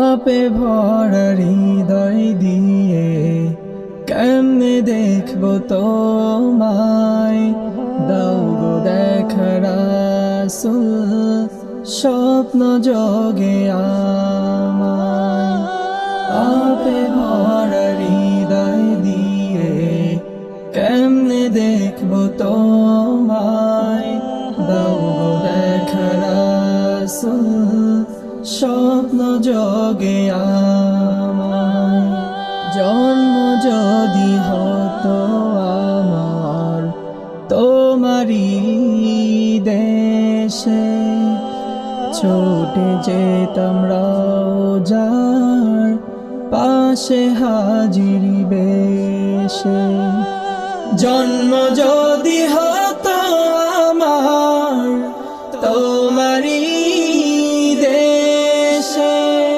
পাপে ভরা হৃদয় দিয়ে কেমনে দেখবো তোমায়, দাও গো দেখা রাসূল স্বপ্ন যোগে আমায়। পাপে ভরা হৃদয় দিয়ে কেমনে দেখবো তোমায়, দাও গো দেখা রাসূল স্বপ্ন যোগে আমায়। জন্ম যদি হতো আমার তোমারি দেশে, ছুটে যেতাম রওজার পাশে হাজির বেশে। জন্ম যদি